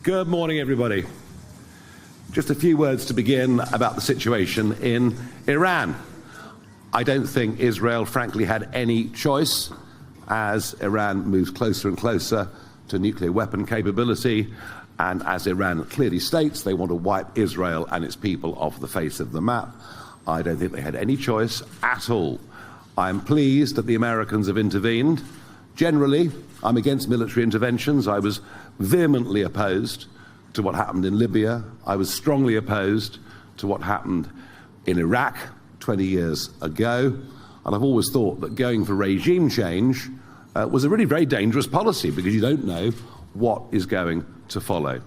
Good morning, everybody. Just a few words to begin about the situation in Iran. I don't think Israel, frankly, had any choice as Iran moves closer and closer to nuclear weapon capability, and as Iran clearly states, they want to wipe Israel and its people off the face of the map. I don't think they had any choice at all. I'm pleased that the Americans have intervened. Generally, I'm against military interventions. I was vehemently opposed to what happened in Libya. I was strongly opposed to what happened in Iraq 20 years ago. And I've always thought that going for regime change was a really very dangerous policy, because you don't know what is going to follow.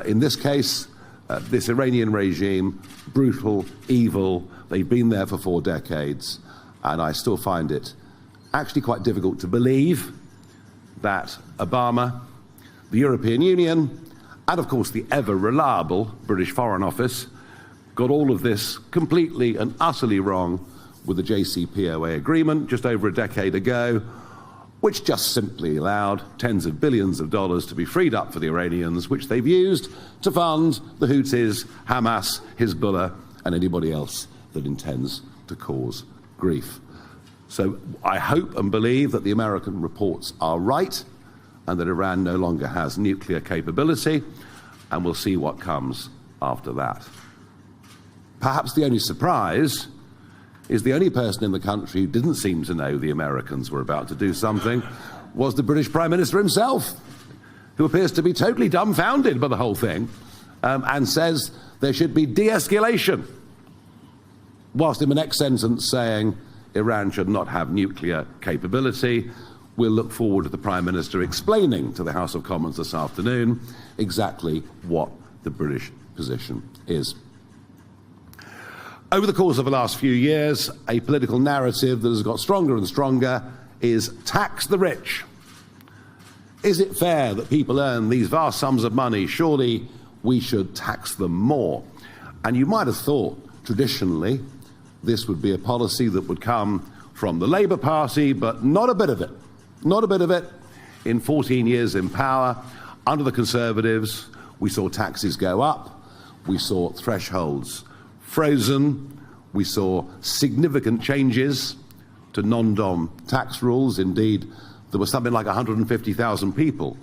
In this case, this Iranian regime, brutal, evil, they've been there for 4 decades, and I still find it actually quite difficult to believe that Obama, the European Union, and of course the ever-reliable British Foreign Office got all of this completely and utterly wrong with the JCPOA agreement just over a decade ago, which just simply allowed tens of billions of dollars to be freed up for the Iranians, which they've used to fund the Houthis, Hamas, Hezbollah, and anybody else that intends to cause grief. So I hope and believe that the American reports are right and that Iran no longer has nuclear capability, and we'll see what comes after that. Perhaps the only surprise is the only person in the country who didn't seem to know the Americans were about to do something was the British Prime Minister himself, who appears to be totally dumbfounded by the whole thing, and says there should be de-escalation, whilst in the next sentence saying Iran should not have nuclear capability. We'll look forward to the Prime Minister explaining to the House of Commons this afternoon exactly what the British position is. Over the course of the last few years, a political narrative that has got stronger and stronger is tax the rich. Is it fair that people earn these vast sums of money? Surely we should tax them more. And you might have thought, traditionally, this would be a policy that would come from the Labour Party, but not a bit of it. Not a bit of it. In 14 years in power, under the Conservatives, we saw taxes go up, we saw thresholds frozen, we saw significant changes to non-dom tax rules. Indeed, there was something like 150,000 people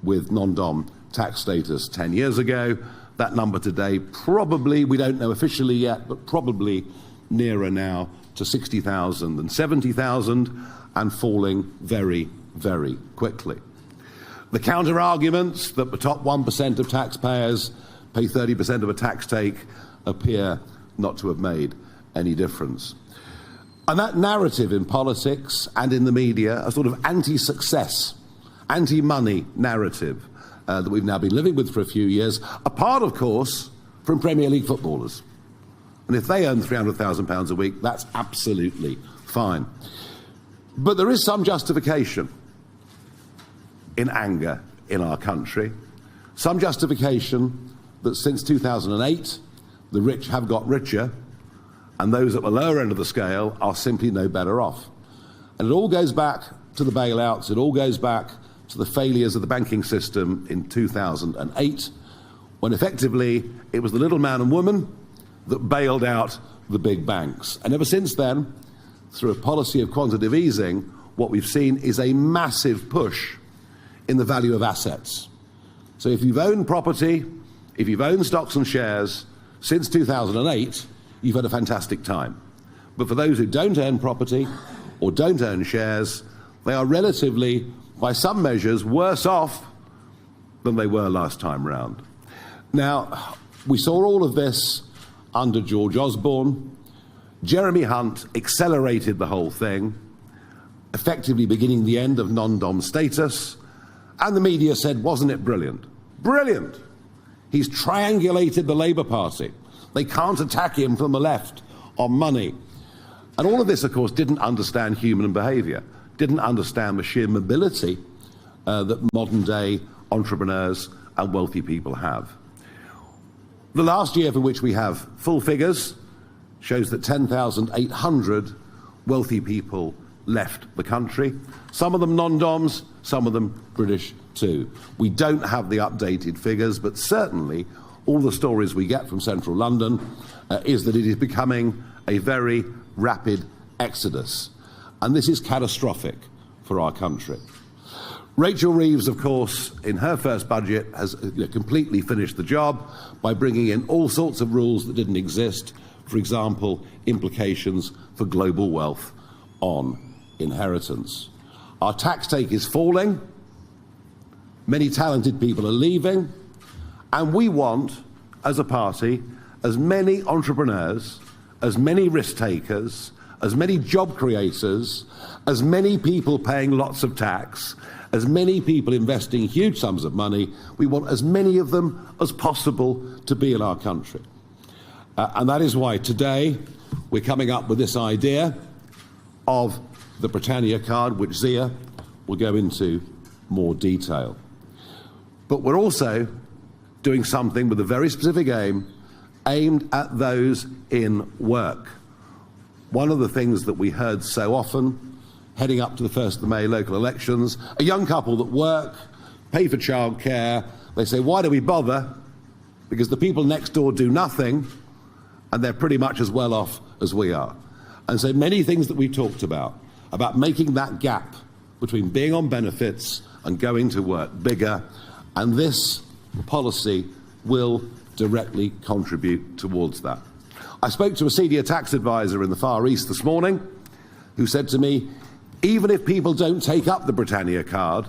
with non-dom tax status 10 years ago. That number today probably, we don't know officially yet, but probably nearer now to 60,000 and 70,000, and falling very, very quickly. The counter-arguments that the top 1% of taxpayers pay 30% of a tax take appear not to have made any difference. And that narrative in politics and in the media, a sort of anti-success, anti-money narrative that we've now been living with for a few years, apart, of course, from Premier League footballers. And if they earn £300,000 a week, that's absolutely fine. But there is some justification in anger in our country, some justification that since 2008, the rich have got richer, and those at the lower end of the scale are simply no better off. And it all goes back to the bailouts, it all goes back to the failures of the banking system in 2008, when effectively it was the little man and woman that bailed out the big banks. And ever since then, through a policy of quantitative easing, what we've seen is a massive push in the value of assets. So if you've owned property, if you've owned stocks and shares since 2008, you've had a fantastic time. But for those who don't own property or don't own shares, they are relatively, by some measures, worse off than they were last time round. Now, we saw all of this under George Osborne. Jeremy Hunt accelerated the whole thing, effectively beginning the end of non-dom status, and the media said, wasn't it brilliant? Brilliant! He's triangulated the Labour Party. They can't attack him from the left on money. And all of this, of course, didn't understand human behaviour, didn't understand the sheer mobility that modern-day entrepreneurs and wealthy people have. The last year for which we have full figures shows that 10,800 wealthy people left the country. Some of them non-doms, some of them British too. We don't have the updated figures, but certainly all the stories we get from central London is that it is becoming a very rapid exodus. And this is catastrophic for our country. Rachel Reeves, of course, in her first budget has completely finished the job by bringing in all sorts of rules that didn't exist. For example, implications for global wealth on inheritance. Our tax take is falling. Many talented people are leaving. And we want, as a party, as many entrepreneurs, as many risk takers, as many job creators, as many people paying lots of tax, as many people investing huge sums of money. We want as many of them as possible to be in our country. And that is why today we're coming up with this idea of the Britannia card, which Zia will go into more detail. But we're also doing something with a very specific aim, aimed at those in work. One of the things that we heard so often heading up to the 1st of May local elections, a young couple that work, pay for childcare, they say, why do we bother? Because the people next door do nothing and they're pretty much as well off as we are. And so many things that we talked about making that gap between being on benefits and going to work bigger, and this policy will directly contribute towards that. I spoke to a senior tax advisor in the Far East this morning who said to me, even if people don't take up the Britannia card,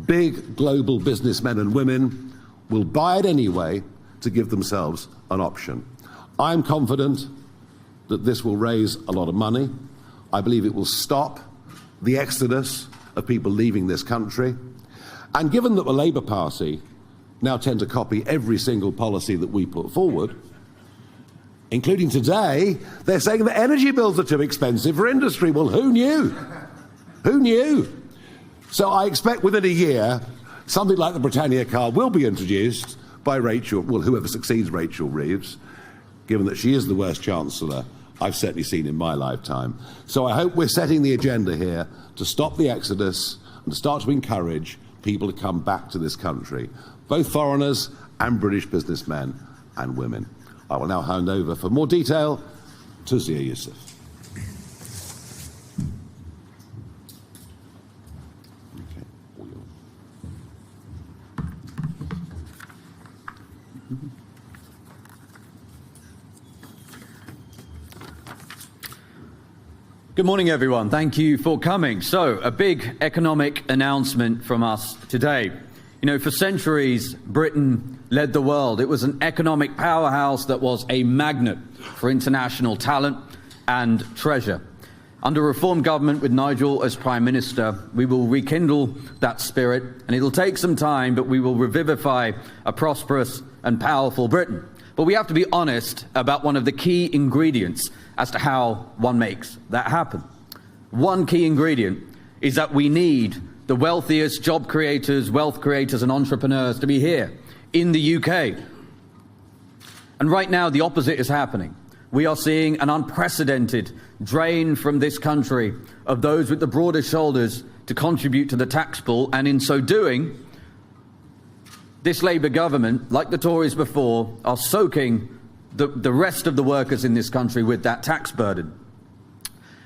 big global businessmen and women will buy it anyway to give themselves an option. I'm confident that this will raise a lot of money. I believe it will stop the exodus of people leaving this country. And given that the Labour Party now tend to copy every single policy that we put forward, including today, they're saying that energy bills are too expensive for industry. Well, who knew? Who knew? So I expect within a year, something like the Britannia card will be introduced by Rachel, well, whoever succeeds Rachel Reeves, given that she is the worst Chancellor I've certainly seen in my lifetime. So I hope we're setting the agenda here to stop the exodus and to start to encourage people to come back to this country, both foreigners and British businessmen and women. I will now hand over for more detail to Zia Yusuf. Good morning, everyone. Thank you for coming. So, a big economic announcement from us today. You know, for centuries, Britain led the world. It was an economic powerhouse that was a magnet for international talent and treasure. Under a reform government with Nigel as Prime Minister, we will rekindle that spirit, and it'll take some time, but we will revivify a prosperous and powerful Britain. But we have to be honest about one of the key ingredients as to how one makes that happen. One key ingredient is that we need the wealthiest job creators, wealth creators and entrepreneurs to be here in the UK. And right now the opposite is happening. We are seeing an unprecedented drain from this country of those with the broadest shoulders to contribute to the tax pool, and in so doing, this Labour government, like the Tories before, are soaking the rest of the workers in this country with that tax burden.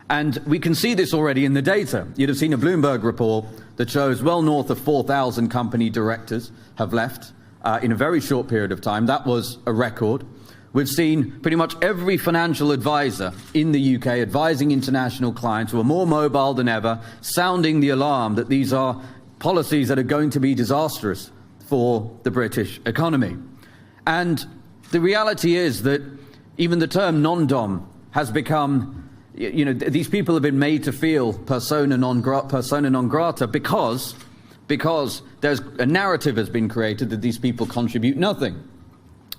And we can see this already in the data. You'd have seen a Bloomberg report that shows well north of 4,000 company directors have left in a very short period of time. That was a record. We've seen pretty much every financial advisor in the UK advising international clients who are more mobile than ever, sounding the alarm that these are policies that are going to be disastrous for the British economy. And the reality is that even the term non-dom has become, you know, these people have been made to feel persona non grata because there's a narrative has been created that these people contribute nothing.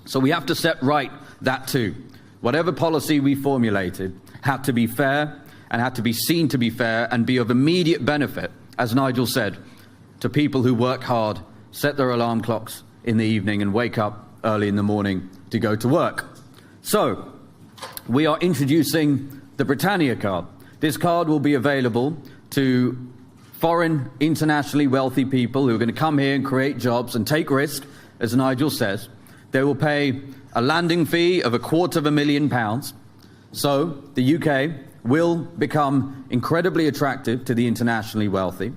So we have to set right that too. Whatever policy we formulated had to be fair and had to be seen to be fair and be of immediate benefit, as Nigel said, to people who work hard, set their alarm clocks in the evening and wake up early in the morning to go to work. So we are introducing the Britannia card. This card will be available to foreign, internationally wealthy people who are going to come here and create jobs and take risk, as Nigel says. They will pay a landing fee of £250,000. So the UK will become incredibly attractive to the internationally wealthy,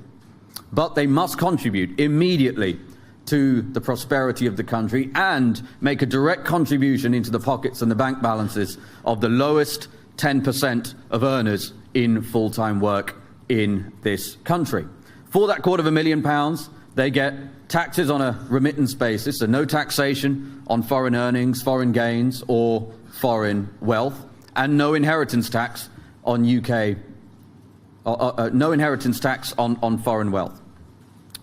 but they must contribute immediately to the prosperity of the country and make a direct contribution into the pockets and the bank balances of the lowest 10% of earners in full-time work in this country. For that £250,000, they get taxes on a remittance basis, so no taxation on foreign earnings, foreign gains, or foreign wealth, and no inheritance tax on on foreign wealth.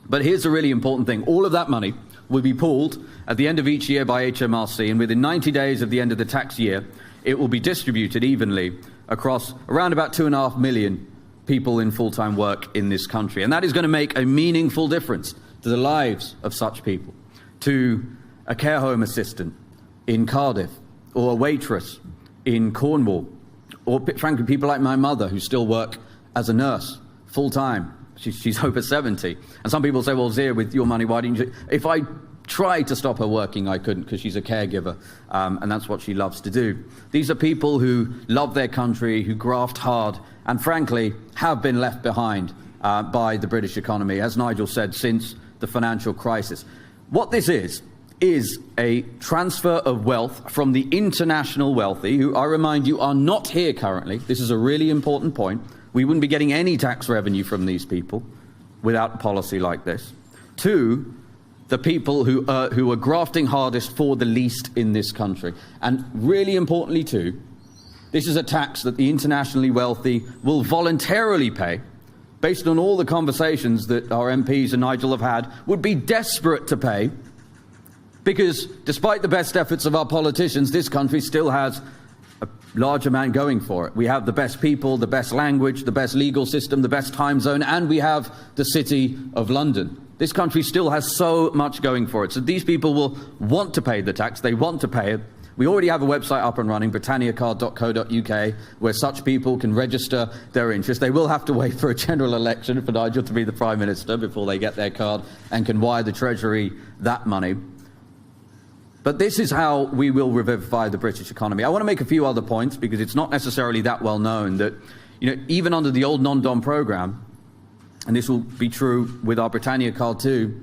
But here's the really important thing. All of that money will be pooled at the end of each year by HMRC, and within 90 days of the end of the tax year, it will be distributed evenly across around about 2.5 million people in full-time work in this country. And that is going to make a meaningful difference to the lives of such people, to a care home assistant in Cardiff, or a waitress in Cornwall, or frankly people like my mother who still work as a nurse full-time. She's over 70. And some people say, well, Zia, with your money, why didn't you? If I tried to stop her working, I couldn't, because she's a caregiver, and that's what she loves to do. These are people who love their country, who graft hard, and frankly have been left behind by the British economy, as Nigel said, since the financial crisis. What this is a transfer of wealth from the international wealthy, who I remind you are not here currently. This is a really important point. We wouldn't be getting any tax revenue from these people without a policy like this, to the people who are grafting hardest for the least in this country. And really importantly too, this is a tax that the internationally wealthy will voluntarily pay, based on all the conversations that our MPs and Nigel have had, would be desperate to pay, because despite the best efforts of our politicians, this country still has a large amount going for it. We have the best people, the best language, the best legal system, the best time zone, and we have the City of London. This country still has so much going for it. So these people will want to pay the tax. They want to pay it. We already have a website up and running, britanniacard.co.uk, where such people can register their interest. They will have to wait for a general election for Nigel to be the Prime Minister before they get their card and can wire the Treasury that money. But this is how we will revivify the British economy. I want to make a few other points, because it's not necessarily that well known that, even under the old non-dom programme, and this will be true with our Britannia card too,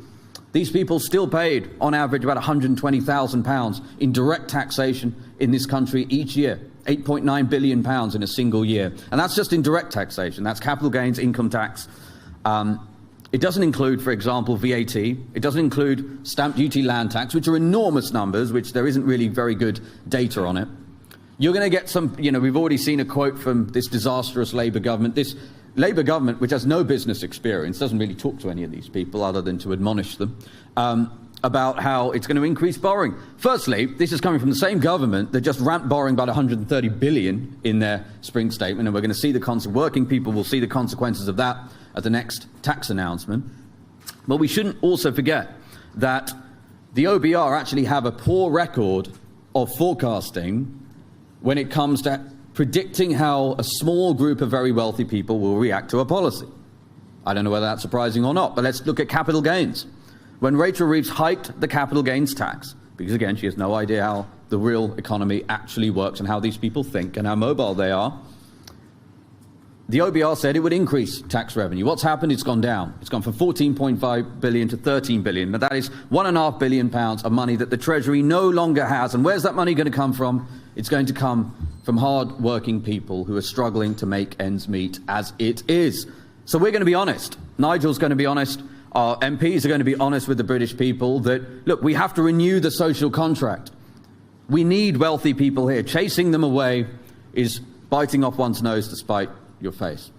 these people still paid, on average, about £120,000 in direct taxation in this country each year. £8.9 billion in a single year. And that's just in direct taxation. That's capital gains, income tax. It doesn't include, for example, VAT. It doesn't include stamp duty, land tax, which are enormous numbers, which there isn't really very good data on it. You're going to get some, we've already seen a quote from this disastrous Labour government. This Labour government, which has no business experience, doesn't really talk to any of these people other than to admonish them, about how it's going to increase borrowing. Firstly, this is coming from the same government that just ramped borrowing about £130 billion in their spring statement, and we're going to see working people will see the consequences of that at the next tax announcement. But we shouldn't also forget that the OBR actually have a poor record of forecasting when it comes to predicting how a small group of very wealthy people will react to a policy. I don't know whether that's surprising or not, but let's look at capital gains. When Rachel Reeves hiked the capital gains tax, because again, she has no idea how the real economy actually works and how these people think and how mobile they are, the OBR said it would increase tax revenue. What's happened? It's gone down. It's gone from £14.5 billion to £13 billion. But that is £1.5 billion of money that the Treasury no longer has. And where's that money going to come from? It's going to come from hard-working people who are struggling to make ends meet as it is. So we're going to be honest. Nigel's going to be honest. Our MPs are going to be honest with the British people that, look, we have to renew the social contract. We need wealthy people here. Chasing them away is biting off one's nose to spite your face.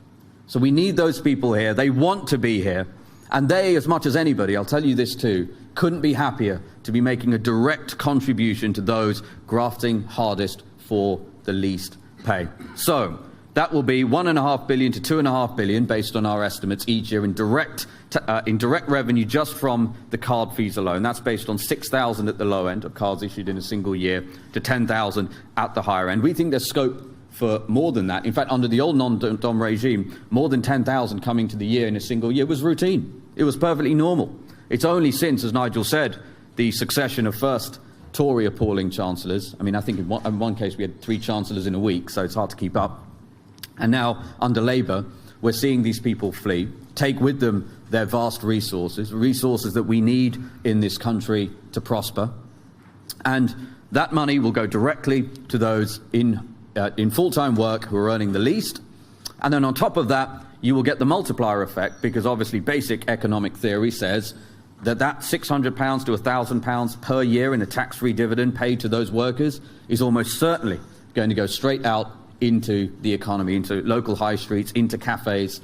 So we need those people here. They want to be here. And they, as much as anybody, I'll tell you this too, couldn't be happier to be making a direct contribution to those grafting hardest for the least pay. So that will be £1.5 billion to £2.5 billion, based on our estimates, each year in direct revenue just from the card fees alone. That's based on 6,000 at the low end of cards issued in a single year to 10,000 at the higher end. We think there's scope for more than that. In fact, under the old non-dom regime, more than 10,000 coming to the year in a single year was routine. It was perfectly normal. It's only since, as Nigel said, the succession of first Tory appalling chancellors. I mean, I think in one case we had 3 chancellors in a week, so it's hard to keep up. And now, under Labour, we're seeing these people flee, take with them their vast resources that we need in this country to prosper. And that money will go directly to those in full-time work who are earning the least. And then on top of that, you will get the multiplier effect, because obviously basic economic theory says that £600 to £1,000 per year in a tax-free dividend paid to those workers is almost certainly going to go straight out into the economy, into local high streets, into cafes,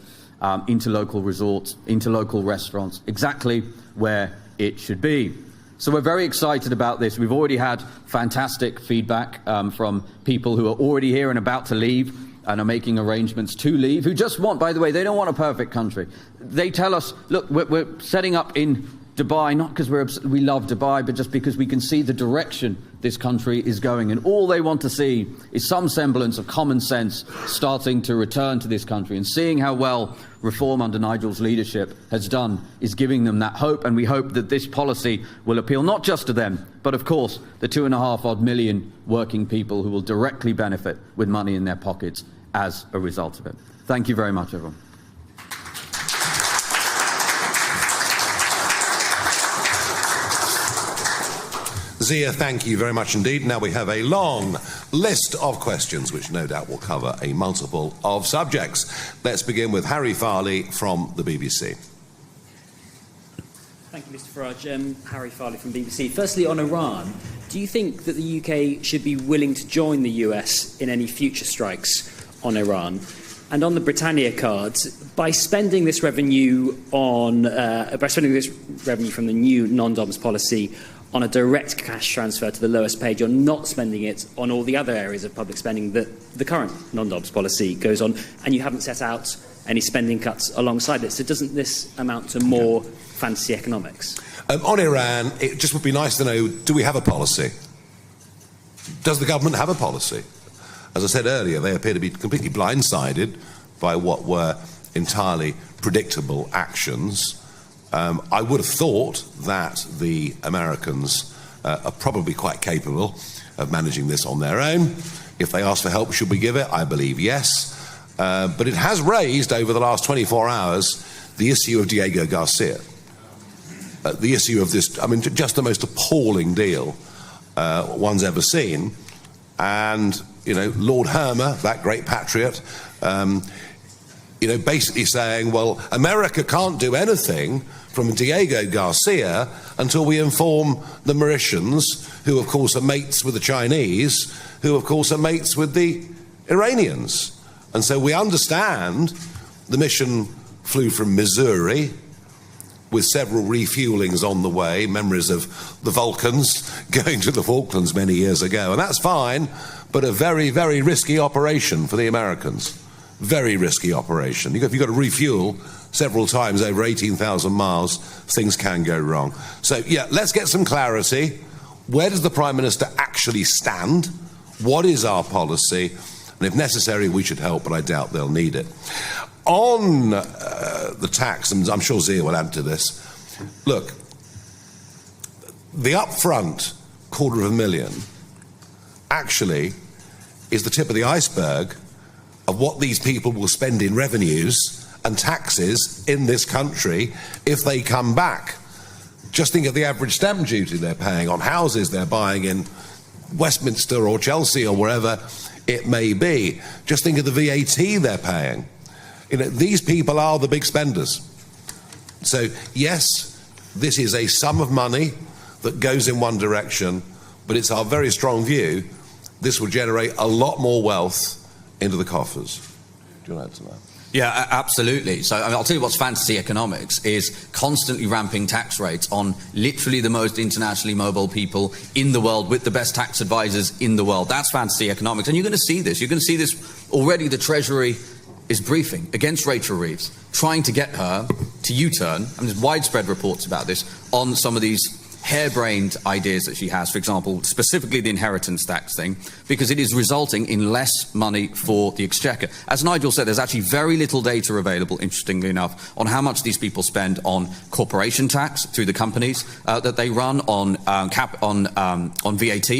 into local resorts, into local restaurants, exactly where it should be. So we're very excited about this. We've already had fantastic feedback from people who are already here and about to leave and are making arrangements to leave, who just want, by the way, they don't want a perfect country. They tell us, look, we're setting up in Dubai, not because we love Dubai, but just because we can see the direction this country is going. And all they want to see is some semblance of common sense starting to return to this country. And seeing how well reform under Nigel's leadership has done is giving them that hope. And we hope that this policy will appeal not just to them, but of course the 2.5 odd million working people who will directly benefit with money in their pockets as a result of it. Thank you very much, everyone. Zia, thank you very much indeed. Now we have a long list of questions which no doubt will cover a multiple of subjects. Let's begin with Harry Farley from the BBC. Thank you, Mr Farage. Harry Farley from BBC. Firstly, on Iran, do you think that the UK should be willing to join the US in any future strikes on Iran? And on the Britannia cards, by spending this revenue from the new non-DOMS policy on a direct cash transfer to the lowest paid, you're not spending it on all the other areas of public spending that the current non-DOMS policy goes on, and you haven't set out any spending cuts alongside it. So doesn't this amount to more fantasy economics? On Iran, it just would be nice to know, do we have a policy? Does the government have a policy? As I said earlier, they appear to be completely blindsided by what were entirely predictable actions. I would have thought that the Americans are probably quite capable of managing this on their own. If they ask for help, should we give it? I believe yes. But it has raised over the last 24 hours the issue of Diego Garcia. The issue of this, I mean, just the most appalling deal one's ever seen. And, you know, Lord Hermer, that great patriot, basically saying, well, America can't do anything from Diego Garcia until we inform the Mauritians, who of course are mates with the Chinese, who of course are mates with the Iranians. And so we understand the mission flew from Missouri with several refuelings on the way, memories of the Vulcans going to the Falklands many years ago. And that's fine, but a very, very risky operation for the Americans. Very risky operation. If you've got to refuel several times over 18,000 miles, things can go wrong. So, yeah, let's get some clarity. Where does the Prime Minister actually stand? What is our policy? And if necessary, we should help, but I doubt they'll need it. On the tax, and I'm sure Zia will add to this, look, the upfront $250,000 actually is the tip of the iceberg of what these people will spend in revenues and taxes in this country if they come back. Just think of the average stamp duty they're paying on houses they're buying in Westminster or Chelsea or wherever it may be. Just think of the VAT they're paying. These people are the big spenders. So, yes, this is a sum of money that goes in one direction, but it's our very strong view this will generate a lot more wealth into the coffers. Do you want to add to that? Yeah, absolutely. So I'll tell you what's fantasy economics is constantly ramping tax rates on literally the most internationally mobile people in the world with the best tax advisors in the world. That's fantasy economics. And you're going to see this. You're going to see this already. The Treasury is briefing against Rachel Reeves, trying to get her to U-turn. I mean, there's widespread reports about this on some of these harebrained ideas that she has, for example, specifically the inheritance tax thing, because it is resulting in less money for the exchequer. As Nigel said, there's actually very little data available, interestingly enough, on how much these people spend on corporation tax through the companies that they run, on VAT,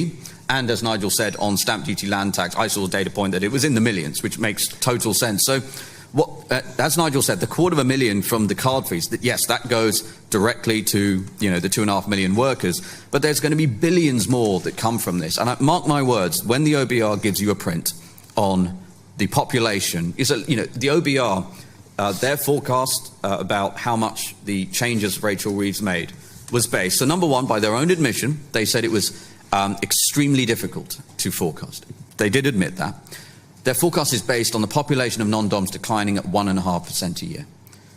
and as Nigel said, on stamp duty, land tax. I saw a data point that it was in the millions, which makes total sense. So, as Nigel said, the $250,000 from the card fees, yes, that goes directly to the 2.5 million workers, but there's going to be billions more that come from this. And mark my words, when the OBR gives you a print on the population, the OBR, their forecast about how much the changes Rachel Reeves made was based. So number one, by their own admission, they said it was extremely difficult to forecast. They did admit that. Their forecast is based on the population of non-DOMs declining at 1.5% a year.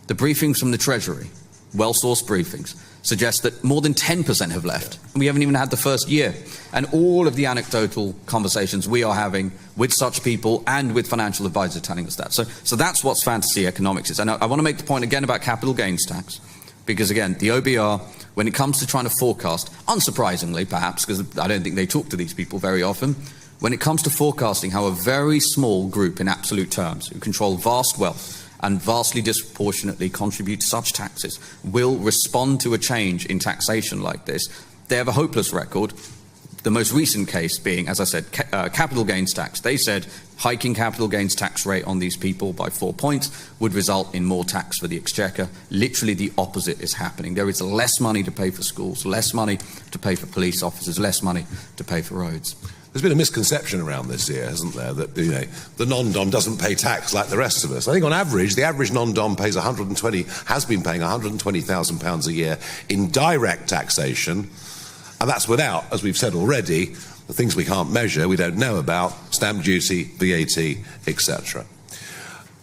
The briefings from the Treasury, well-sourced briefings, suggest that more than 10% have left. And we haven't even had the first year. And all of the anecdotal conversations we are having with such people and with financial advisors telling us that. So that's what fantasy economics is. And I want to make the point again about capital gains tax, because again, the OBR, when it comes to trying to forecast, unsurprisingly perhaps, because I don't think they talk to these people very often, when it comes to forecasting how a very small group in absolute terms, who control vast wealth and vastly disproportionately contribute to such taxes, will respond to a change in taxation like this, they have a hopeless record. The most recent case being, as I said, capital gains tax. They said hiking capital gains tax rate on these people by 4 points would result in more tax for the exchequer. Literally the opposite is happening. There is less money to pay for schools, less money to pay for police officers, less money to pay for roads. There's been a misconception around this here, hasn't there, that the non-DOM doesn't pay tax like the rest of us. I think on average, the average non-DOM has been paying £120,000 a year in direct taxation, and that's without, as we've said already, the things we can't measure, we don't know about, stamp duty, VAT, etc.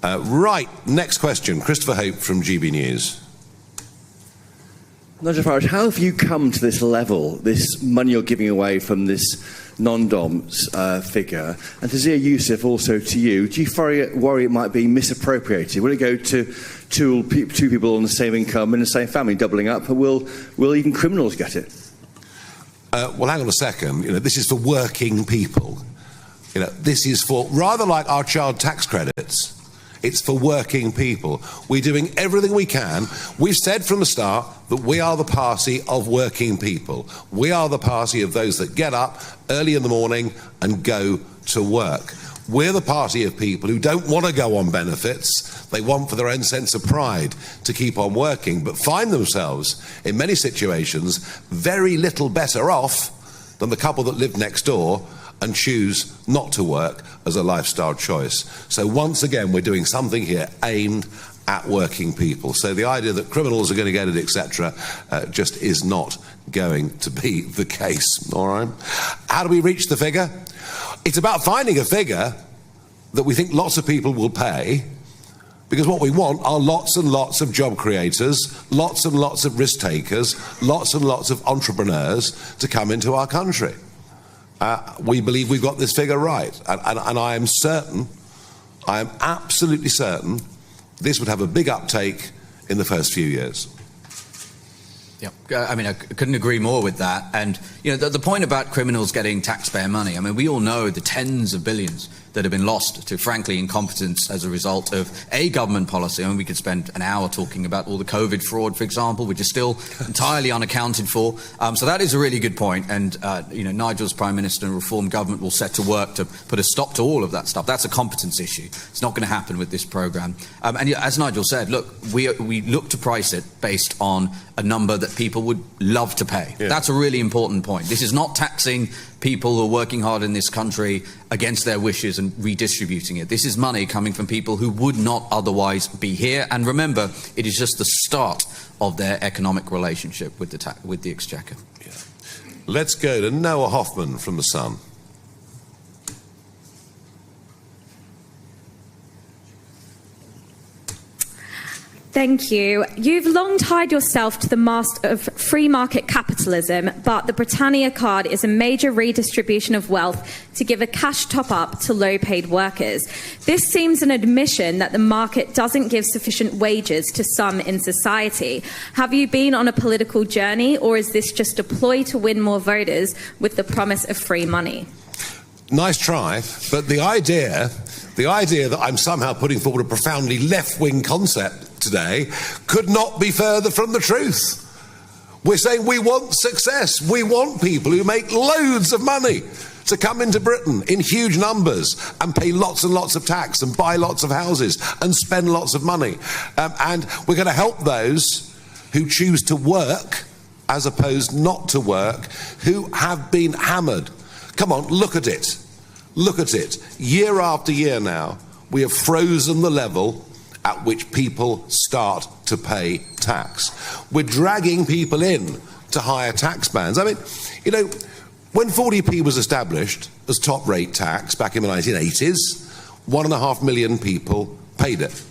Right, next question, Christopher Hope from GB News. Nigel Farage, how have you come to this level, this money you're giving away from this non-DOMs figure? And to Yusuf, also to you, do you worry it might be misappropriated? Will it go to two people on the same income in the same family, doubling up? Or will even criminals get it? Well, hang on a second. This is for working people. This is for, rather like our child tax credits, it's for working people. We're doing everything we can. We've said from the start that we are the party of working people. We are the party of those that get up early in the morning and go to work. We're the party of people who don't want to go on benefits. They want, for their own sense of pride, to keep on working, but find themselves, in many situations, very little better off than the couple that live next door and choose not to work as a lifestyle choice. So once again, we're doing something here aimed at working people. So the idea that criminals are going to get it, etc., just is not going to be the case. All right? How do we reach the figure? It's about finding a figure that we think lots of people will pay, because what we want are lots and lots of job creators, lots and lots of risk takers, lots and lots of entrepreneurs to come into our country. We believe we've got this figure right, and I am certain, I am absolutely certain, this would have a big uptake in the first few years. Yeah, I mean, I couldn't agree more with that. And, the point about criminals getting taxpayer money, I mean, we all know the tens of billions that have been lost to, frankly, incompetence as a result of a government policy. I mean, we could spend an hour talking about all the COVID fraud, for example, which is still entirely unaccounted for. So that is a really good point. And, Nigel's Prime Minister and Reform government will set to work to put a stop to all of that stuff. That's a competence issue. It's not going to happen with this programme. And as Nigel said, look, we look to price it based on a number that people would love to pay. Yeah. That's a really important point. This is not taxing people who are working hard in this country against their wishes and redistributing it. This is money coming from people who would not otherwise be here. And remember, it is just the start of their economic relationship with the exchequer. Yeah. Let's go to Noah Hoffman from The Sun. Thank you. You've long tied yourself to the mast of free market capitalism, but the Britannia card is a major redistribution of wealth to give a cash top-up to low-paid workers. This seems an admission that the market doesn't give sufficient wages to some in society. Have you been on a political journey, or is this just a ploy to win more voters with the promise of free money? Nice try, but the idea that I'm somehow putting forward a profoundly left-wing concept today could not be further from the truth. We're saying we want success. We want people who make loads of money to come into Britain in huge numbers and pay lots and lots of tax and buy lots of houses and spend lots of money. And we're going to help those who choose to work as opposed not to work, who have been hammered. Come on, look at it. Look at it. Year after year now, we have frozen the level at which people start to pay tax. We're dragging people in to higher tax bands. I mean, you know, when 40p was established as top rate tax back in the 1980s, 1.5 million people paid it.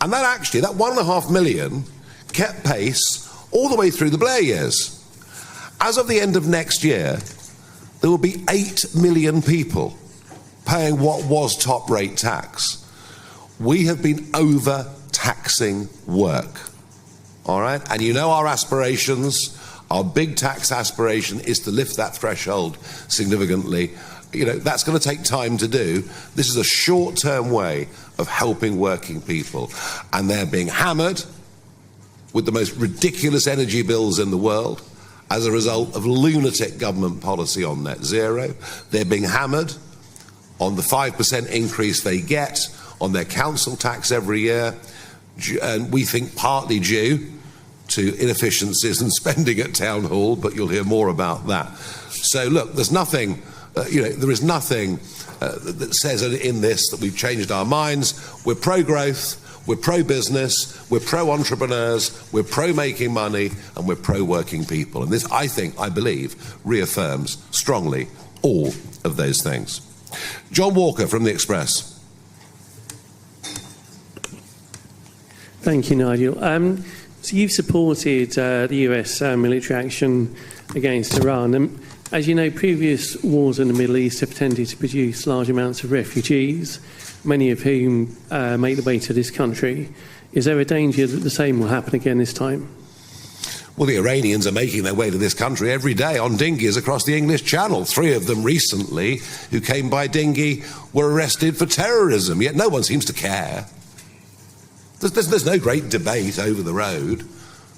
And that 1.5 million kept pace all the way through the Blair years. As of the end of next year, there will be 8 million people paying what was top rate tax. We have been over-taxing work, all right? And you know our aspirations, our big tax aspiration is to lift that threshold significantly. You know, that's going to take time to do. This is a short-term way of helping working people. And they're being hammered with the most ridiculous energy bills in the world as a result of lunatic government policy on net zero. They're being hammered on the 5% increase they get on their council tax every year, and we think partly due to inefficiencies and spending at Town Hall, but you'll hear more about that. So look, there's nothing, there is nothing that says in this that we've changed our minds. We're pro-growth, we're pro-business, we're pro-entrepreneurs, we're pro-making money, and we're pro-working people. And this, I believe, reaffirms strongly all of those things. John Walker from The Express. Thank you, Nigel. So you've supported the US military action against Iran. And as you know, previous wars in the Middle East have tended to produce large amounts of refugees, many of whom make the way to this country. Is there a danger that the same will happen again this time? Well, the Iranians are making their way to this country every day on dinghies across the English Channel. 3 of them recently, who came by dinghy, were arrested for terrorism, yet no one seems to care. There's no great debate over the road.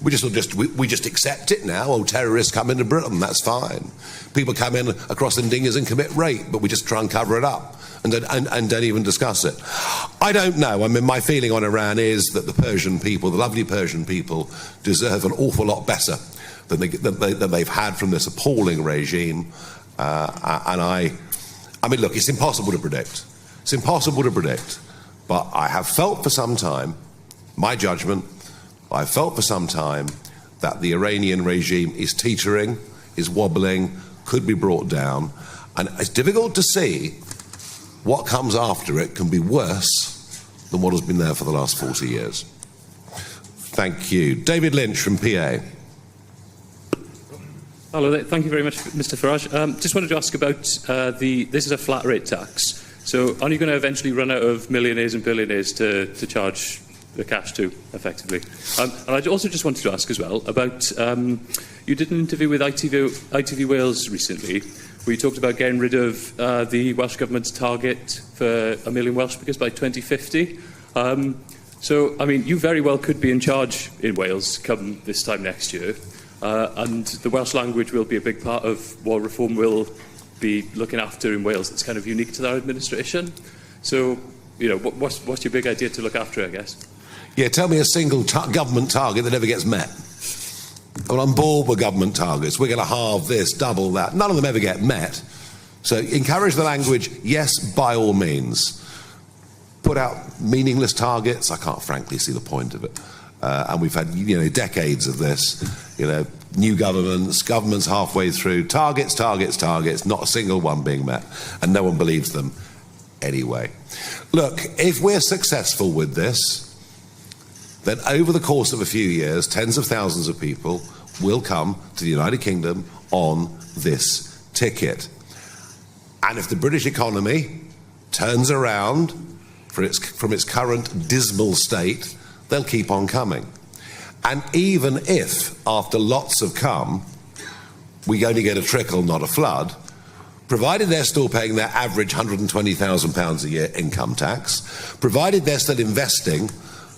We just accept it now. Oh, terrorists come into Britain, that's fine. People come in across the dinghies and commit rape, but we just try and cover it up and don't even discuss it. I don't know. I mean, my feeling on Iran is that the Persian people, the lovely Persian people, deserve an awful lot better than they've had from this appalling regime. I mean, look, it's impossible to predict. It's impossible to predict. But I have felt for some time, my judgment, I've felt for some time that the Iranian regime is teetering, is wobbling, could be brought down, and it's difficult to see what comes after it can be worse than what has been there for the last 40 years. Thank you. David Lynch from PA. Hello, thank you very much, Mr. Farage. Just wanted to ask about this is a flat rate tax. So are you going to eventually run out of millionaires and billionaires to charge the cash to, effectively? And I also just wanted to ask as well about, you did an interview with ITV Wales recently, where you talked about getting rid of the Welsh Government's target for 1 million Welsh speakers by 2050. So, I mean, you very well could be in charge in Wales come this time next year, and the Welsh language will be a big part of what reform will be looking after in Wales. That's kind of unique to their administration. So, you know, what's your big idea to look after, I guess? Yeah, tell me a single government target that never gets met. Well, I'm bored with government targets. We're going to halve this, double that. None of them ever get met. So encourage the language, yes, by all means. Put out meaningless targets. I can't frankly see the point of it. And we've had, decades of this. New governments halfway through. Targets, not a single one being met. And no one believes them anyway. Look, if we're successful with this, then over the course of a few years, tens of thousands of people will come to the United Kingdom on this ticket. And if the British economy turns around from its current dismal state, they'll keep on coming. And even if, after lots have come, we only get a trickle, not a flood, provided they're still paying their average £120,000 a year income tax, provided they're still investing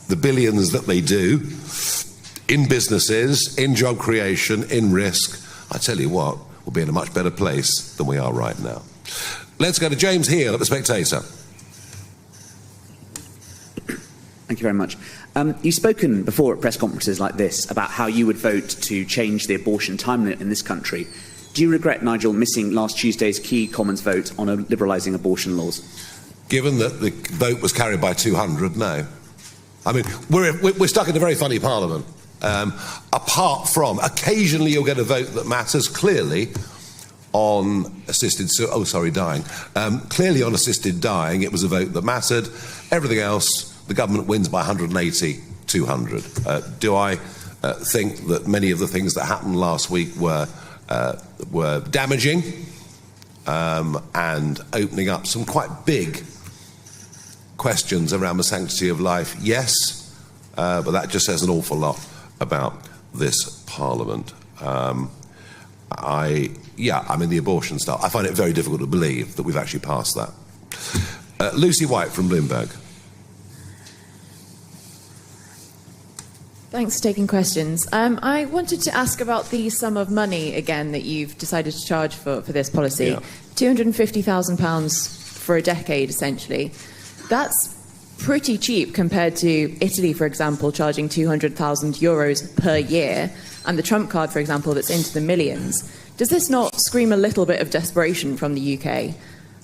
the billions that they do in businesses, in job creation, in risk, I tell you what, we'll be in a much better place than we are right now. Let's go to James Heal at The Spectator. Thank you very much. You've spoken before at press conferences like this about how you would vote to change the abortion time limit in this country. Do you regret, Nigel, missing last Tuesday's key Commons vote on liberalising abortion laws? Given that the vote was carried by 200, no. I mean, we're stuck in a very funny parliament. Apart from, occasionally you'll get a vote that matters clearly on dying. Clearly on assisted dying, it was a vote that mattered. Everything else, the government wins by 180, 200. Do I think that many of the things that happened last week were damaging and opening up some quite big questions around the sanctity of life? Yes, but that just says an awful lot about this Parliament. The abortion stuff, I find it very difficult to believe that we've actually passed that. Lucy White from Bloomberg. Thanks for taking questions. I wanted to ask about the sum of money, again, that you've decided to charge for this policy. Yeah. £250,000 for a decade, essentially. That's pretty cheap compared to Italy, for example, charging €200,000 per year, and the Trump card, for example, that's into the millions. Does this not scream a little bit of desperation from the UK?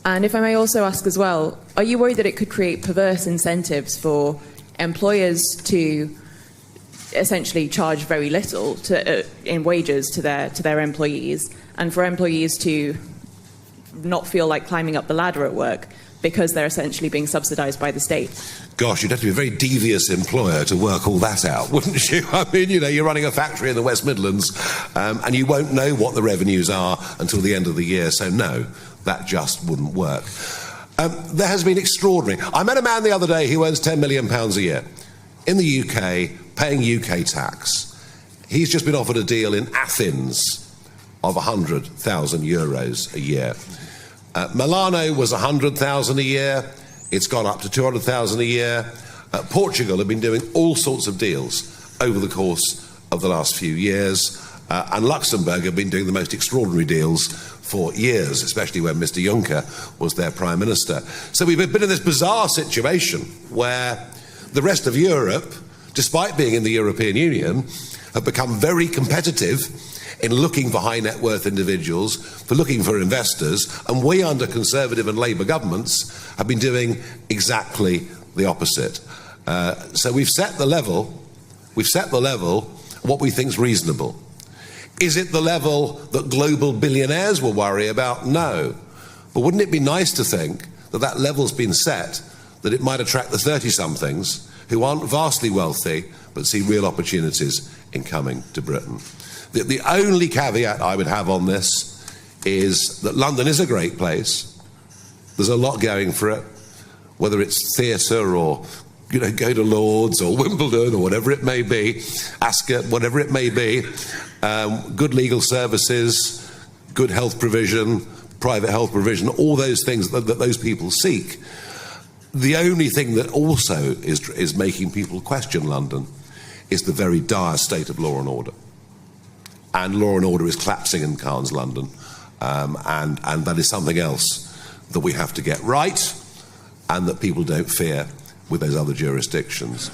And if I may also ask as well, are you worried that it could create perverse incentives for employers to essentially charge very little in wages to their employees, and for employees to not feel like climbing up the ladder at work because they're essentially being subsidised by the state? Gosh, you'd have to be a very devious employer to work all that out, wouldn't you? I mean, you're running a factory in the West Midlands and you won't know what the revenues are until the end of the year, so no, that just wouldn't work. There has been extraordinary... I met a man the other day who earns £10 million a year in the UK, paying UK tax. He's just been offered a deal in Athens of €100,000 a year. Milano was 100,000 a year. It's gone up to 200,000 a year. Portugal have been doing all sorts of deals over the course of the last few years, and Luxembourg have been doing the most extraordinary deals for years, especially when Mr. Juncker was their Prime Minister. So we've been in this bizarre situation where the rest of Europe, despite being in the European Union, have become very competitive in looking for high net worth individuals, for looking for investors, and we under Conservative and Labour governments have been doing exactly the opposite. So we've set the level what we think is reasonable. Is it the level that global billionaires will worry about? No. But wouldn't it be nice to think that that level's been set, that it might attract the 30-somethings who aren't vastly wealthy but see real opportunities in coming to Britain? The only caveat I would have on this is that London is a great place. There's a lot going for it, whether it's theatre or go to Lord's or Wimbledon or whatever it may be, Ascot, whatever it may be, good legal services, good health provision, private health provision, all those things that those people seek. The only thing that also is making people question London is the very dire state of law and order. And law and order is collapsing in Cairns, London, and that is something else that we have to get right, and that people don't fear with those other jurisdictions.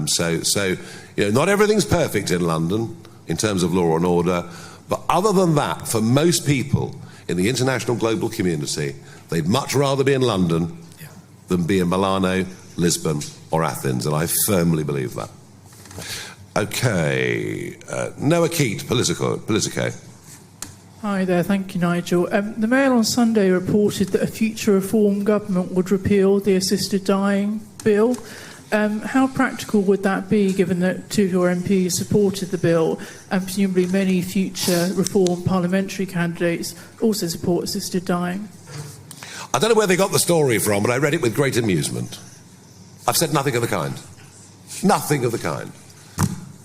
So not everything's perfect in London in terms of law and order, but other than that, for most people in the international global community, they'd much rather be in London than be in Milano, Lisbon, or Athens, and I firmly believe that. Okay, Noah Keat, Politico. Hi there, thank you, Nigel. The Mail on Sunday reported that a future Reform government would repeal the assisted dying bill. How practical would that be, given that two of your MPs supported the bill, and presumably many future Reform parliamentary candidates also support assisted dying? I don't know where they got the story from, but I read it with great amusement. I've said nothing of the kind. Nothing of the kind.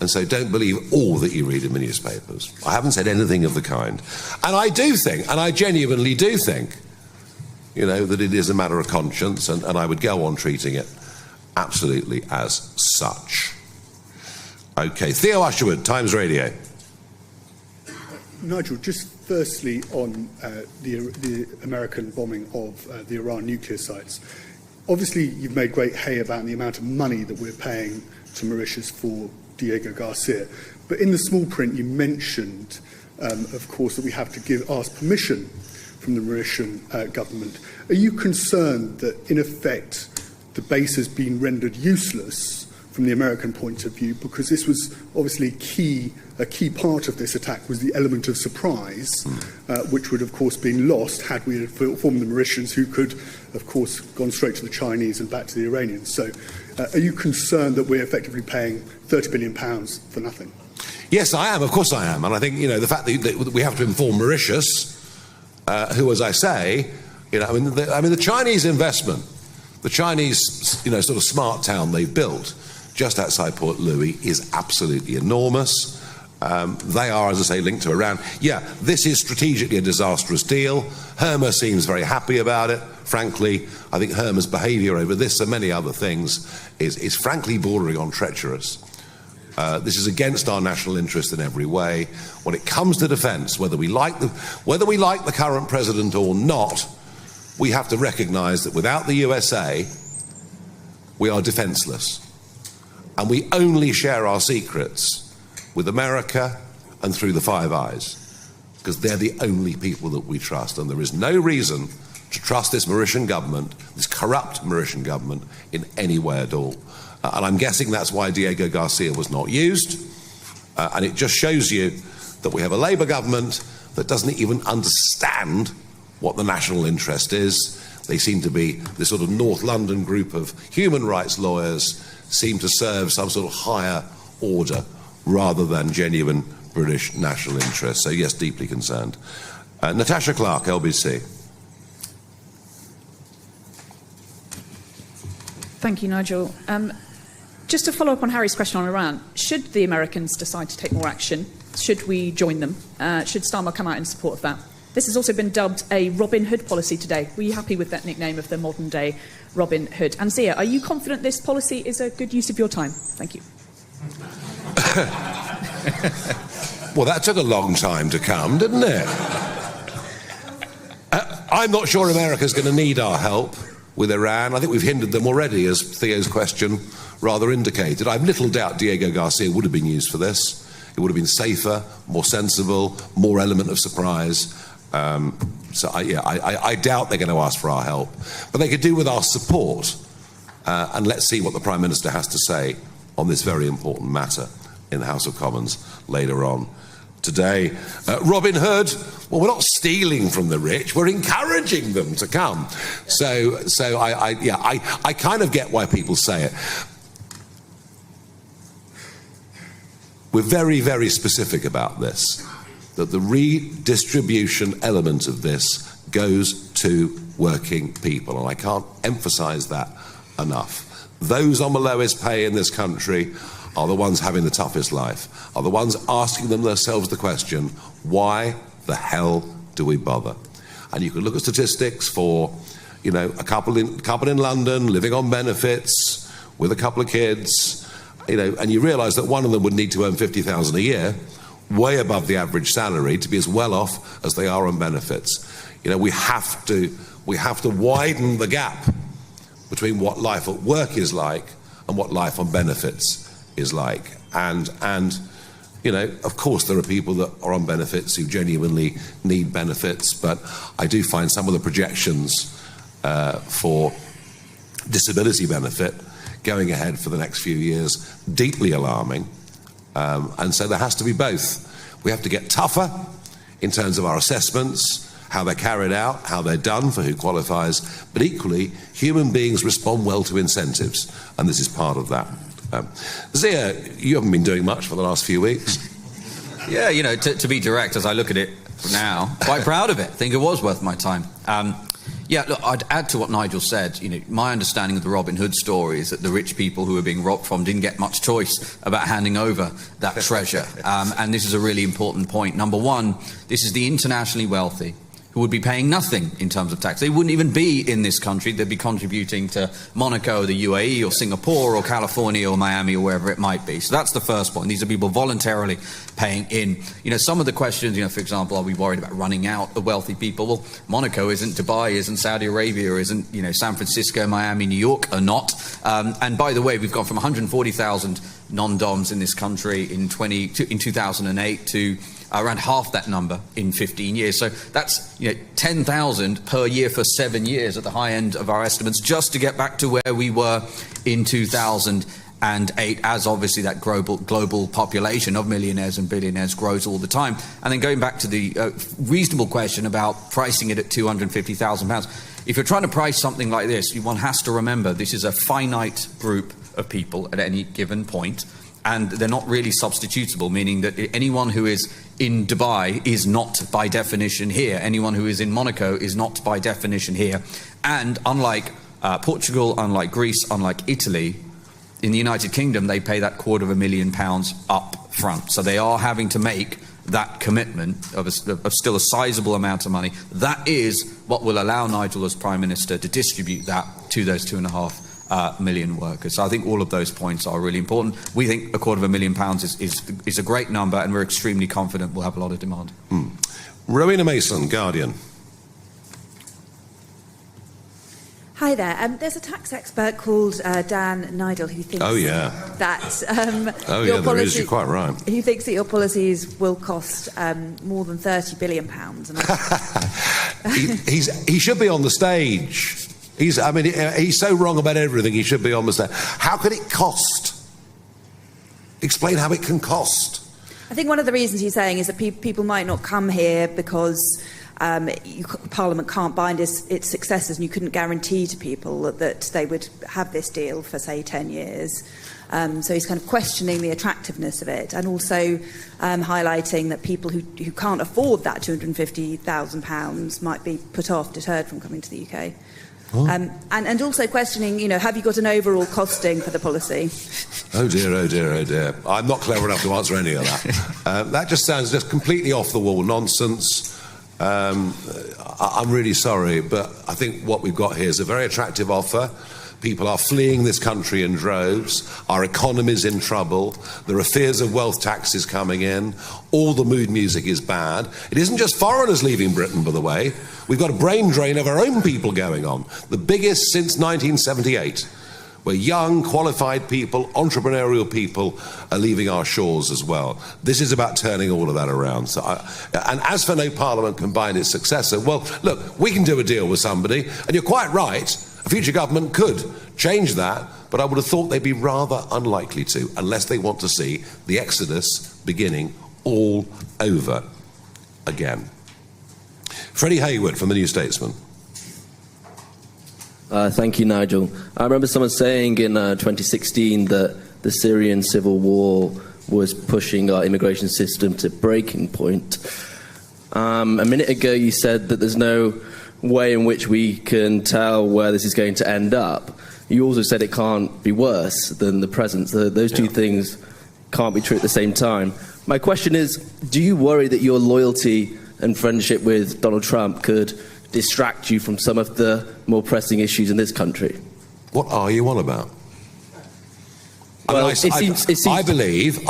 And so don't believe all that you read in the newspapers. I haven't said anything of the kind. And I do think, and I genuinely do think, that it is a matter of conscience, and I would go on treating it absolutely as such. Okay, Theo Usherwood, Times Radio. Nigel, just firstly on the American bombing of the Iran nuclear sites. Obviously, you've made great hay about the amount of money that we're paying to Mauritius for Diego Garcia. But in the small print, you mentioned, of course, that we have to ask permission from the Mauritian government. Are you concerned that, in effect, the base has been rendered useless from the American point of view, because this was obviously a key part of this attack was the element of surprise, which would of course been lost had we informed the Mauritians, who could of course gone straight to the Chinese and back to the Iranians. So are you concerned that we're effectively paying £30 billion for nothing? Yes, I am. Of course I am. And I think, the fact that we have to inform Mauritius, who, as I say, the Chinese investment, the Chinese, sort of smart town they've built just outside Port Louis is absolutely enormous. They are, as I say, linked to Iran. Yeah, this is strategically a disastrous deal. Herma seems very happy about it. Frankly, I think Herma's behaviour over this and many other things is frankly bordering on treacherous. This is against our national interest in every way. When it comes to defence, whether we like the current president or not, we have to recognise that without the USA, we are defenceless. And we only share our secrets with America and through the Five Eyes, because they're the only people that we trust. And there is no reason to trust this Mauritian government, this corrupt Mauritian government, in any way at all. And I'm guessing that's why Diego Garcia was not used. And it just shows you that we have a Labour government that doesn't even understand what the national interest is. They seem to be this sort of North London group of human rights lawyers, seem to serve some sort of higher order rather than genuine British national interest. So yes, deeply concerned. Natasha Clark, LBC. Thank you, Nigel. Just to follow up on Harry's question on Iran, should the Americans decide to take more action, should we join them? Should Starmer come out in support of that? This has also been dubbed a Robin Hood policy today. Were you happy with that nickname of the modern-day Robin Hood? And Zia, are you confident this policy is a good use of your time? Thank you. Well, that took a long time to come, didn't it? I'm not sure America's going to need our help with Iran. I think we've hindered them already, as Theo's question rather indicated. I've little doubt Diego Garcia would have been used for this. It would have been safer, more sensible, more element of surprise. I doubt they're going to ask for our help. But they could do with our support. And let's see what the Prime Minister has to say on this very important matter in the House of Commons later on today. Robin Hood, well, we're not stealing from the rich, we're encouraging them to come. So I kind of get why people say it. We're very, very specific about this, that the redistribution element of this goes to working people, and I can't emphasise that enough. Those on the lowest pay in this country are the ones having the toughest life, are the ones asking themselves the question, why the hell do we bother? And you can look at statistics for, a couple in London living on benefits with a couple of kids, and you realise that one of them would need to earn $50,000 a year, way above the average salary, to be as well off as they are on benefits. We have to widen the gap between what life at work is like and what life on benefits is like. And of course there are people that are on benefits who genuinely need benefits, but I do find some of the projections for disability benefit going ahead for the next few years deeply alarming. And so there has to be both. We have to get tougher in terms of our assessments, how they're carried out, how they're done, for who qualifies, but equally, human beings respond well to incentives, and this is part of that. Zia, you haven't been doing much for the last few weeks. Yeah, you know, to be direct, as I look at it now, quite proud of it. I think it was worth my time. Yeah, look, I'd add to what Nigel said. You know, my understanding of the Robin Hood story is that the rich people who were being robbed from didn't get much choice about handing over that treasure. And this is a really important point. Number one, this is the internationally wealthy who would be paying nothing in terms of tax. They wouldn't even be in this country. They'd be contributing to Monaco, the UAE, or Singapore, or California, or Miami, or wherever it might be. So that's the first point. These are people voluntarily paying in. You know, some of the questions, you know, for example, are we worried about running out of wealthy people? Well, Monaco isn't, Dubai isn't, Saudi Arabia isn't, you know, San Francisco, Miami, New York are not. And by the way, we've gone from 140,000 non-DOMs in this country in 2008 to around half that number in 15 years. So that's, you know, 10,000 per year for 7 years at the high end of our estimates, just to get back to where we were in 2008, as obviously that global population of millionaires and billionaires grows all the time. And then going back to the reasonable question about pricing it at £250,000, if you're trying to price something like this, one has to remember this is a finite group of people at any given point, and they're not really substitutable, meaning that anyone who is in Dubai is not by definition here. Anyone who is in Monaco is not by definition here. And unlike Portugal, unlike Greece, unlike Italy, in the United Kingdom, they pay that £250,000 up front. So they are having to make that commitment of still a sizable amount of money. That is what will allow Nigel as Prime Minister to distribute that to those 2.5 million workers. So I think all of those points are really important. We think £250,000 is a great number, and we're extremely confident we'll have a lot of demand. Rowena Mason, Guardian. Hi there. There's a tax expert called Dan Nigel who thinks that your policy, you're quite right. He thinks that your policies will cost more than £30 billion. He should be on the stage. He's so wrong about everything. He should be on the stage. How can it cost? Explain how it can cost. I think one of the reasons he's saying is that people might not come here because Parliament can't bind its successors, and you couldn't guarantee to people that they would have this deal for, say, 10 years. So he's kind of questioning the attractiveness of it, and also highlighting that people who can't afford that £250,000 might be put off, deterred from coming to the UK. And also questioning, you know, have you got an overall costing for the policy? Oh dear, oh dear, oh dear. I'm not clever enough to answer any of that. That just sounds just completely off-the-wall nonsense. I'm really sorry, but I think what we've got here is a very attractive offer. People are fleeing this country in droves. Our economy's in trouble. There are fears of wealth taxes coming in. All the mood music is bad. It isn't just foreigners leaving Britain, by the way. We've got a brain drain of our own people going on, the biggest since 1978, where young, qualified people, entrepreneurial people are leaving our shores as well. This is about turning all of that around. And as for no Parliament can bind its successor, well, look, we can do a deal with somebody, and you're quite right. A future government could change that, but I would have thought they'd be rather unlikely to, unless they want to see the exodus beginning all over again. Freddie Hayward from the New Statesman. Thank you, Nigel. I remember someone saying in 2016 that the Syrian civil war was pushing our immigration system to breaking point. A minute ago you said that there's no way in which we can tell where this is going to end up. You also said it can't be worse than the present. So those two things can't be true at the same time. My question is, do you worry that your loyalty and friendship with Donald Trump could distract you from some of the more pressing issues in this country? What are you on about? Well, I believe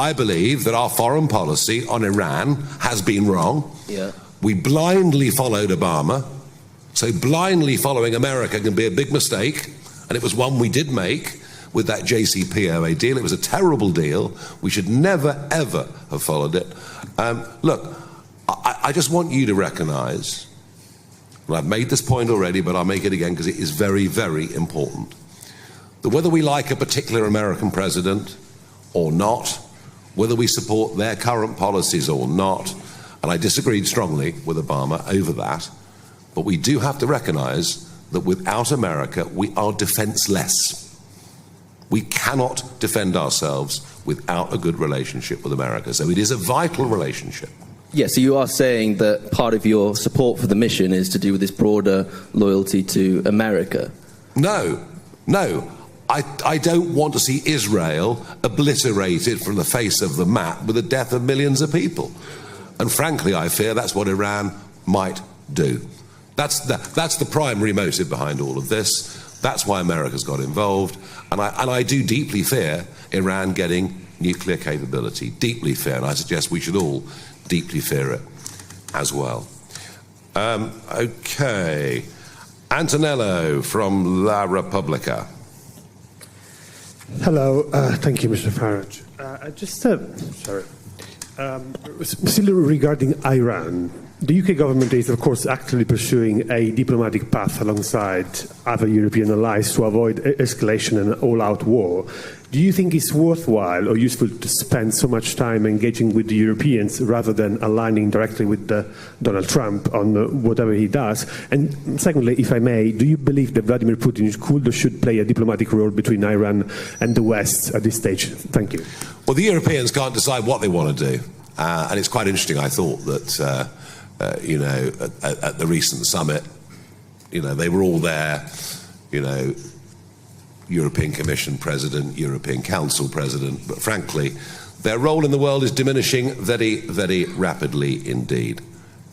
that our foreign policy on Iran has been wrong. Yeah. We blindly followed Obama. So blindly following America can be a big mistake, and it was one we did make with that JCPOA deal. It was a terrible deal. We should never, ever have followed it. Look, I just want you to recognise, and I've made this point already, but I'll make it again because it is very, very important, that whether we like a particular American president or not, whether we support their current policies or not, and I disagreed strongly with Obama over that, But we do have to recognise that without America, we are defenceless. We cannot defend ourselves without a good relationship with America. So it is a vital relationship. Yeah, so you are saying that part of your support for the mission is to do with this broader loyalty to America? No. I don't want to see Israel obliterated from the face of the map with the death of millions of people. And frankly, I fear that's what Iran might do. That's the primary motive behind all of this. That's why America's got involved. And I do deeply fear Iran getting nuclear capability. Deeply fear. And I suggest we should all deeply fear it as well. Okay. Antonello from La Repubblica. Hello. Thank you, Mr. Farage. Still regarding Iran, the UK government is, of course, actively pursuing a diplomatic path alongside other European allies to avoid escalation and an all-out war. Do you think it's worthwhile or useful to spend so much time engaging with the Europeans rather than aligning directly with Donald Trump on whatever he does? And secondly, if I may, do you believe that Vladimir Putin could or should play a diplomatic role between Iran and the West at this stage? Thank you. Well, the Europeans can't decide what they want to do. And it's quite interesting, I thought, that, at the recent summit, they were all there, European Commission President, European Council President, but frankly, their role in the world is diminishing very, very rapidly indeed,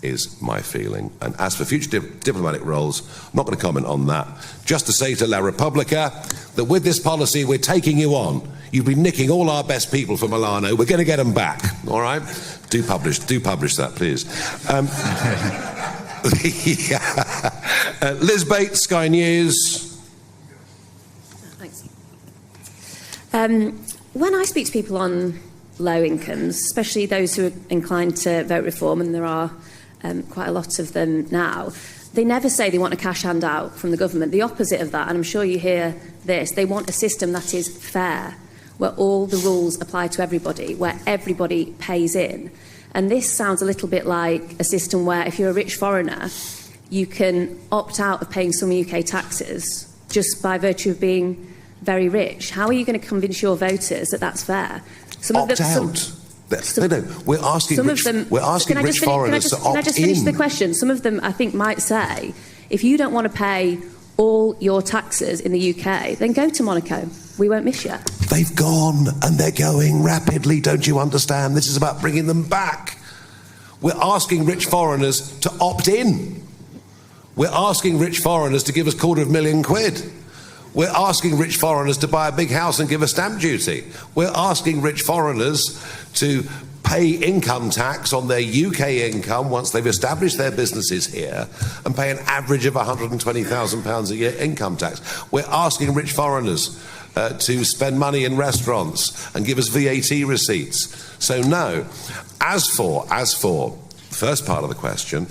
is my feeling. And as for future diplomatic roles, I'm not going to comment on that. Just to say to La Repubblica that with this policy, we're taking you on. You've been nicking all our best people from Milano. We're going to get them back, all right? Do publish that, please. Liz Bates, Sky News. Thanks. When I speak to people on low incomes, especially those who are inclined to vote reform, and there are quite a lot of them now, they never say they want a cash handout from the government. The opposite of that, and I'm sure you hear this, they want a system that is fair, where all the rules apply to everybody, where everybody pays in. And this sounds a little bit like a system where if you're a rich foreigner, you can opt out of paying some UK taxes just by virtue of being very rich. How are you going to convince your voters that that's fair? Opt out. No, we're asking rich foreigners to opt in. Can I just finish the question? Some of them, I think, might say, if you don't want to pay all your taxes in the UK, then go to Monaco. We won't miss you. They've gone, and they're going rapidly, don't you understand? This is about bringing them back. We're asking rich foreigners to opt in. We're asking rich foreigners to give us £250,000. We're asking rich foreigners to buy a big house and give us stamp duty. We're asking rich foreigners to pay income tax on their UK income once they've established their businesses here and pay an average of £120,000 a year income tax. We're asking rich foreigners to spend money in restaurants and give us VAT receipts. So no. As for the first part of the question,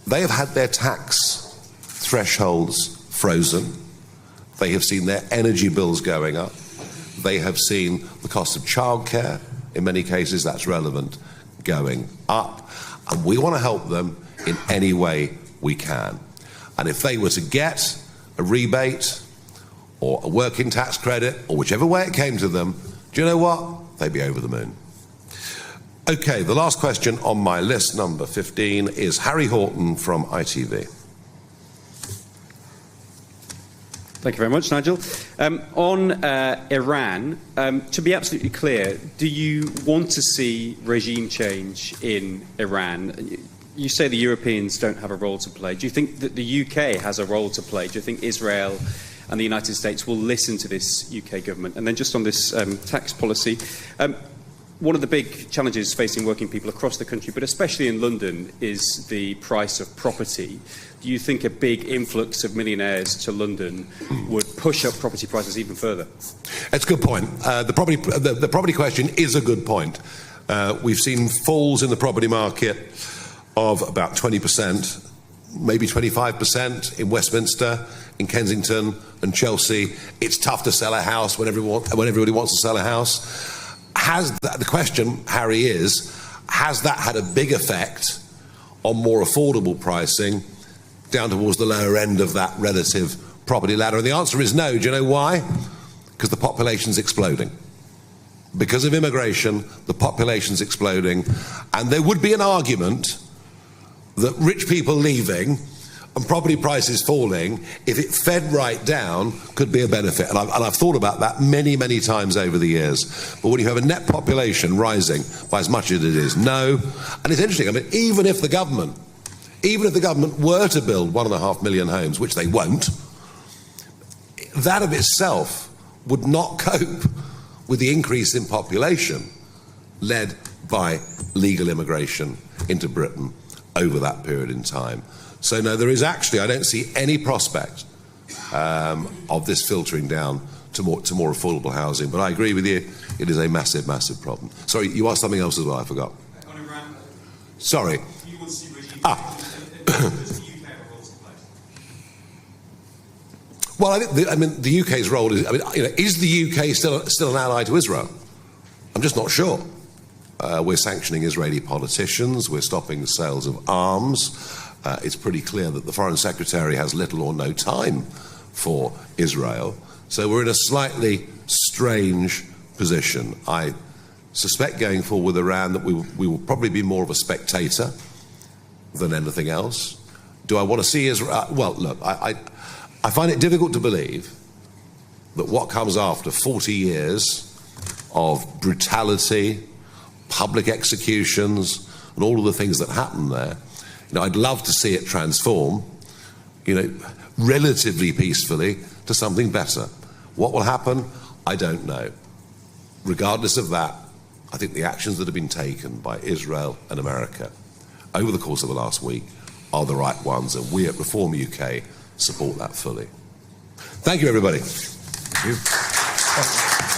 they have had their tax thresholds frozen. They have seen their energy bills going up. They have seen the cost of childcare, in many cases that's relevant, going up. And we want to help them in any way we can. And if they were to get a rebate or a working tax credit, or whichever way it came to them, do you know what? They'd be over the moon. Okay, the last question on my list, number 15, is Harry Horton from ITV. Thank you very much, Nigel. On Iran, to be absolutely clear, do you want to see regime change in Iran? You say the Europeans don't have a role to play. Do you think that the UK has a role to play? Do you think Israel and the United States will listen to this UK government? And then just on this tax policy, one of the big challenges facing working people across the country, but especially in London, is the price of property. Do you think a big influx of millionaires to London would push up property prices even further? It's a good point. The property question is a good point. We've seen falls in the property market of about 20%, maybe 25% in Westminster, in Kensington and Chelsea. It's tough to sell a house when everybody wants to sell a house. The question, Harry, has that had a big effect on more affordable pricing down towards the lower end of that relative property ladder? And the answer is no. Do you know why? Because the population's exploding. Because of immigration, the population's exploding, and there would be an argument that rich people leaving and property prices falling, if it fed right down, could be a benefit. And I've thought about that many, many times over the years. But when you have a net population rising by as much as it is, no. And it's interesting, I mean, even if the government were to build 1.5 million homes, which they won't, that of itself would not cope with the increase in population led by legal immigration into Britain over that period in time. So no, there is actually, I don't see any prospect of this filtering down to more affordable housing. But I agree with you, it is a massive, massive problem. Sorry, you asked something else as well, I forgot. Sorry. Well, I mean, the UK's role is, is the UK still an ally to Israel? I'm just not sure. We're sanctioning Israeli politicians, we're stopping the sales of arms. It's pretty clear that the Foreign Secretary has little or no time for Israel. So we're in a slightly strange position. I suspect going forward with Iran that we will probably be more of a spectator than anything else. Do I want to see Israel? Well, look, I find it difficult to believe that what comes after 40 years of brutality, public executions, and all of the things that happen there, I'd love to see it transform, relatively peacefully to something better. What will happen? I don't know. Regardless of that, I think the actions that have been taken by Israel and America over the course of the last week are the right ones, and we at Reform UK support that fully. Thank you, everybody. Thank you.